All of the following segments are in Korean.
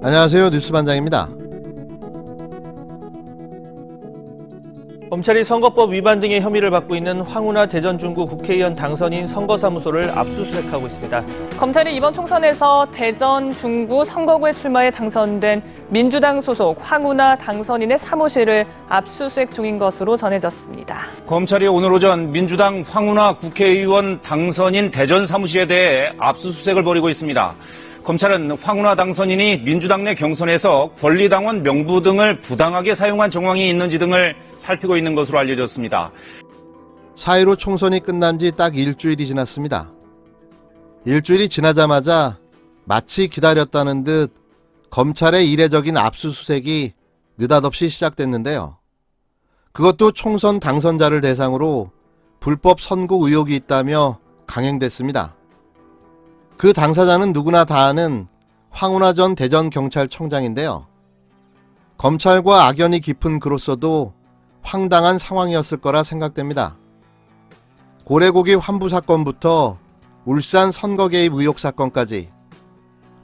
안녕하세요. 뉴스반장입니다. 검찰이 선거법 위반 등의 혐의를 받고 있는 황운하 대전 중구 국회의원 당선인 선거사무소를 압수수색하고 있습니다. 검찰이 이번 총선에서 대전 중구 선거구에 출마해 당선된 민주당 소속 황운하 당선인의 사무실을 압수수색 중인 것으로 전해졌습니다. 검찰이 오늘 오전 민주당 황운하 국회의원 당선인 대전 사무실에 대해 압수수색을 벌이고 있습니다. 검찰은 황운하 당선인이 민주당 내 경선에서 권리당원 명부 등을 부당하게 사용한 정황이 있는지 등을 살피고 있는 것으로 알려졌습니다. 4.15 총선이 끝난 지 딱 일주일이 지났습니다. 일주일이 지나자마자 마치 기다렸다는 듯 검찰의 이례적인 압수수색이 느닷없이 시작됐는데요. 그것도 총선 당선자를 대상으로 불법 선고 의혹이 있다며 강행됐습니다. 그 당사자는 누구나 다 아는 황운하 전 대전경찰청장인데요. 검찰과 악연이 깊은 그로서도 황당한 상황이었을 거라 생각됩니다. 고래고기 환부 사건부터 울산 선거 개입 의혹 사건까지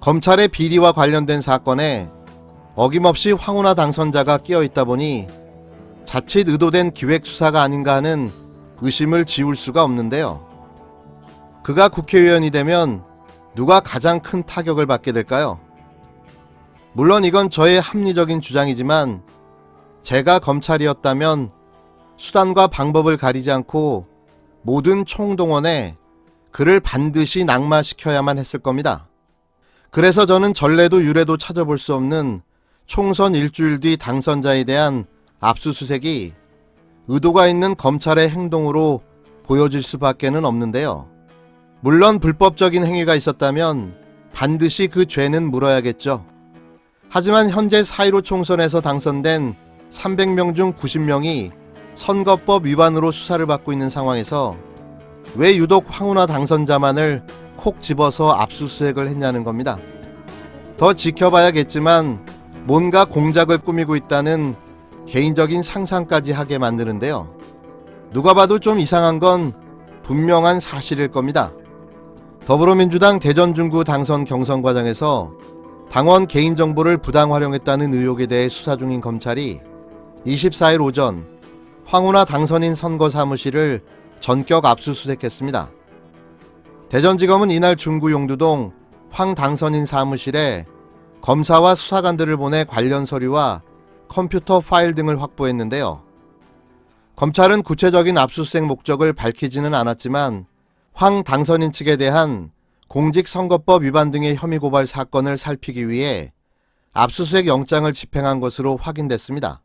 검찰의 비리와 관련된 사건에 어김없이 황운하 당선자가 끼어있다 보니 자칫 의도된 기획수사가 아닌가 하는 의심을 지울 수가 없는데요. 그가 국회의원이 되면 누가 가장 큰 타격을 받게 될까요? 물론 이건 저의 합리적인 주장이지만 제가 검찰이었다면 수단과 방법을 가리지 않고 모든 총동원에 그를 반드시 낙마시켜야만 했을 겁니다. 그래서 저는 전례도 유례도 찾아볼 수 없는 총선 일주일 뒤 당선자에 대한 압수수색이 의도가 있는 검찰의 행동으로 보여질 수밖에는 없는데요. 물론 불법적인 행위가 있었다면 반드시 그 죄는 물어야겠죠. 하지만 현재 4.15 총선에서 당선된 300명 중 90명이 선거법 위반으로 수사를 받고 있는 상황에서 왜 유독 황운하 당선자만을 콕 집어서 압수수색을 했냐는 겁니다. 더 지켜봐야겠지만 뭔가 공작을 꾸미고 있다는 개인적인 상상까지 하게 만드는데요. 누가 봐도 좀 이상한 건 분명한 사실일 겁니다. 더불어민주당 대전 중구 당선 경선 과정에서 당원 개인정보를 부당 활용했다는 의혹에 대해 수사 중인 검찰이 24일 오전 황운하 당선인 선거 사무실을 전격 압수수색했습니다. 대전지검은 이날 중구 용두동 황 당선인 사무실에 검사와 수사관들을 보내 관련 서류와 컴퓨터 파일 등을 확보했는데요. 검찰은 구체적인 압수수색 목적을 밝히지는 않았지만 황 당선인 측에 대한 공직선거법 위반 등의 혐의 고발 사건을 살피기 위해 압수수색 영장을 집행한 것으로 확인됐습니다.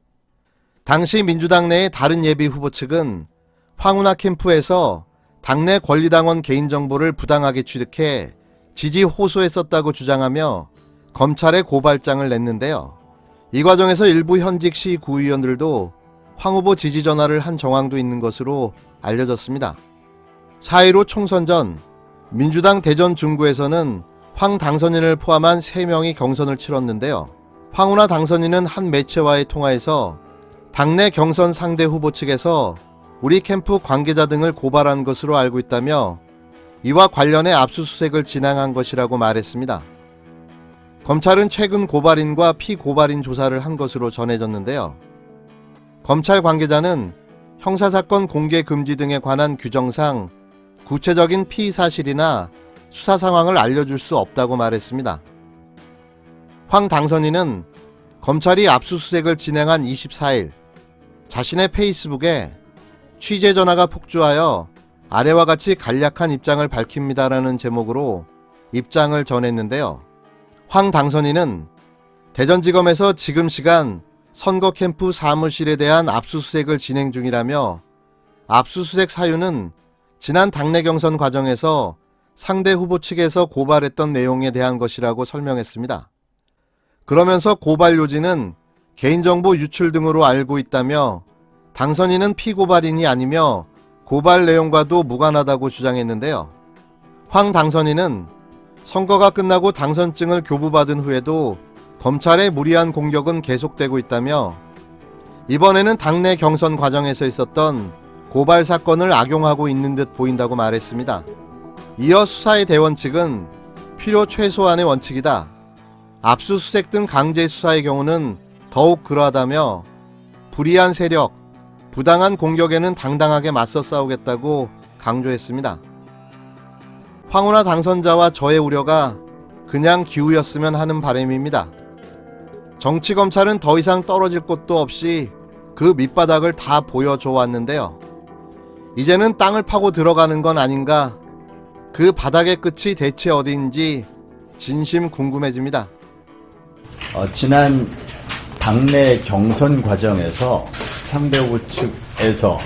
당시 민주당 내의 다른 예비 후보 측은 황운하 캠프에서 당내 권리당원 개인정보를 부당하게 취득해 지지 호소했었다고 주장하며 검찰에 고발장을 냈는데요. 이 과정에서 일부 현직 시구의원들도 황 후보 지지 전화를 한 정황도 있는 것으로 알려졌습니다. 4.15 총선 전 민주당 대전 중구에서는 황 당선인을 포함한 3명이 경선을 치렀는데요. 황운하 당선인은 한 매체와의 통화에서 당내 경선 상대 후보 측에서 우리 캠프 관계자 등을 고발한 것으로 알고 있다며 이와 관련해 압수수색을 진행한 것이라고 말했습니다. 검찰은 최근 고발인과 피고발인 조사를 한 것으로 전해졌는데요. 검찰 관계자는 형사사건 공개 금지 등에 관한 규정상 구체적인 피의 사실이나 수사 상황을 알려줄 수 없다고 말했습니다. 황 당선인은 검찰이 압수수색을 진행한 24일 자신의 페이스북에 취재 전화가 폭주하여 아래와 같이 간략한 입장을 밝힙니다라는 제목으로 입장을 전했는데요. 황 당선인은 대전지검에서 지금 시간 선거 캠프 사무실에 대한 압수수색을 진행 중이라며 압수수색 사유는 지난 당내 경선 과정에서 상대 후보 측에서 고발했던 내용에 대한 것이라고 설명했습니다. 그러면서 고발 요지는 개인정보 유출 등으로 알고 있다며 당선인은 피고발인이 아니며 고발 내용과도 무관하다고 주장했는데요. 황 당선인은 선거가 끝나고 당선증을 교부받은 후에도 검찰의 무리한 공격은 계속되고 있다며 이번에는 당내 경선 과정에서 있었던 고발 사건을 악용하고 있는 듯 보인다고 말했습니다. 이어 수사의 대원칙은 필요 최소한의 원칙이다. 압수수색 등 강제 수사의 경우는 더욱 그러하다며 불이한 세력, 부당한 공격에는 당당하게 맞서 싸우겠다고 강조했습니다. 황운하 당선자와 저의 우려가 그냥 기우였으면 하는 바람입니다. 정치검찰은 더 이상 떨어질 곳도 없이 그 밑바닥을 다 보여줘 왔는데요. 이제는 땅을 파고 들어가는 건 아닌가, 그 바닥의 끝이 대체 어디인지 진심 궁금해집니다. 지난 당내 경선 과정에서 상대후 측에서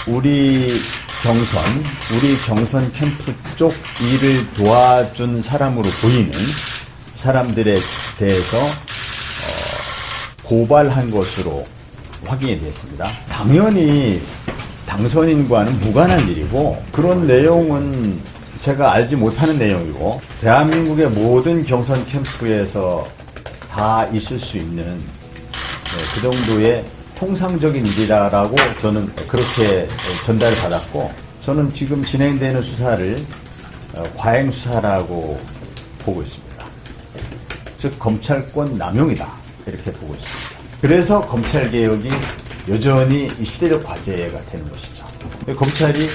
우리 경선 캠프 쪽 일을 도와준 사람으로 보이는 사람들에 대해서 고발한 것으로 확인이 됐습니다. 당연히 당선인과는 무관한 일이고, 그런 내용은 제가 알지 못하는 내용이고, 대한민국의 모든 경선 캠프에서 다 있을 수 있는 그 정도의 통상적인 일이라고 저는 그렇게 전달을 받았고, 저는 지금 진행되는 수사를 과잉 수사라고 보고 있습니다. 즉 검찰권 남용이다, 이렇게 보고 있습니다. 그래서 검찰개혁이 여전히 이 시대적 과제가 되는 것이죠. 검찰이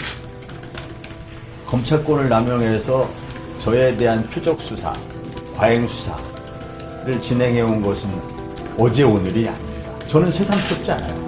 검찰권을 남용해서 저에 대한 표적 수사, 과잉 수사를 진행해 온 것은 어제 오늘이 아닙니다. 저는 새삼스럽지 않아요.